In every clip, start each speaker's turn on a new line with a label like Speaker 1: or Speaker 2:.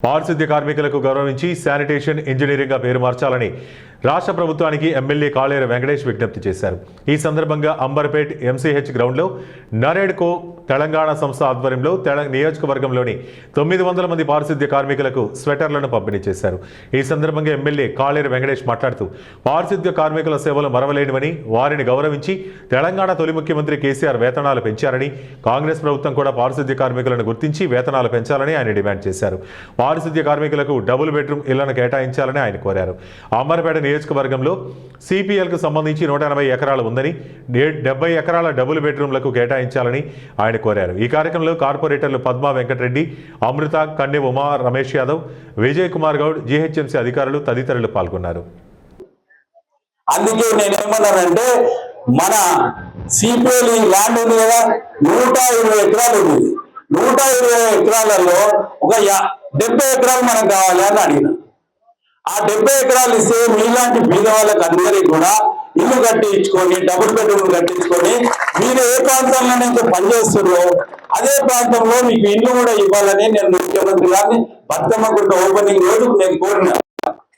Speaker 1: పారిశుద్ధ్య కార్మికులకు గౌరవించి శానిటేషన్ ఇంజనీరింగ్ గా పేరు మార్చాలని రాష్ట్ర ప్రభుత్వానికి ఎమ్మెల్యే కాళేరు వెంకటేష్ విజ్ఞప్తి చేశారు। ఈ సందర్భంగా అంబర్పేట్ ఎంసీహెచ్ గ్రౌండ్ లో నరేడ్కో తెలంగాణ సంస్థ ఆధ్వర్యంలో నియోజకవర్గంలోని 900 మంది పారిశుద్ధ్య కార్మికులకు స్వెటర్లను పంపిణీ చేశారు। ఈ సందర్భంగా ఎమ్మెల్యే కాళేరు వెంకటేష్ మాట్లాడుతూ పారిశుద్ధ్య కార్మికుల సేవలు మరవలేనివని, వారిని గౌరవించి తెలంగాణ తొలి ముఖ్యమంత్రి కేసీఆర్ వేతనాలు పెంచారని, కాంగ్రెస్ ప్రభుత్వం కూడా పారిశుద్ధ్య కార్మికులను గుర్తించి వేతనాలు పెంచాలని ఆయన డిమాండ్ చేశారు। పారిశుద్ధ్య కార్మికులకు డబుల్ బెడ్రూమ్ ఇళ్లను కేటాయించాలని ఆయన కోరారు। అంబర్పేట నియోజకవర్గంలో సిపిఎల్కు సంబంధించి 180 ఎకరాలు ఉందని 70 ఎకరాల డబుల్ బెడ్రూమ్లకు కేటాయించాలని ఆయన కోరారు। ఈ కార్యక్రమంలో కార్పొరేటర్లు పద్మా వెంకటరెడ్డి, అమృత, కన్నె ఉమా, రమేష్ యాదవ్, విజయ్ కుమార్ గౌడ్, జీహెచ్ఎంసీ అధికారులు తదితరులు పాల్గొన్నారు।
Speaker 2: అందుకే నేనేమన్నానంటే మన సిపిఎల్ ల్యాండ్ ఉంది కదా, 120 ఎకరాలు ఉంది। 120 ఎకరాలలో ఒక 70 ఎకరాలు మనకు కావాలి అని అడిగిన। ఆ 70 ఎకరాలు ఇస్తే మీలాంటి బీద వాళ్ళకి అందరికీ కూడా ఇల్లు కట్టించుకొని, డబుల్ బెడ్రూమ్ కట్టించుకొని, మీరు ఏ ప్రాంతంలో నుంచి పనిచేస్తున్నారో అదే ప్రాంతంలో మీకు ఇల్లు కూడా ఇవ్వాలని నేను ముఖ్యమంత్రి గారిని బతుకమ్మగుట్ట ఓపెనింగ్ రోజు నేను కోరిన।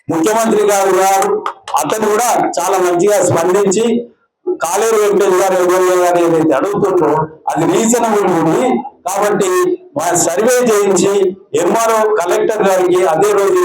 Speaker 2: ముఖ్యమంత్రి గారు అతను కూడా చాలా మంచిగా స్పందించి కాళేరు వెంకటేష్ గారు ఎమ్మెల్యే గారు ఏదైతే అడుగుతుందో అది రీజనబుల్ ఉంది కాబట్టి సర్వే చేయించి ఎంఆర్ఓ కలెక్టర్ గారికి అదే రోజు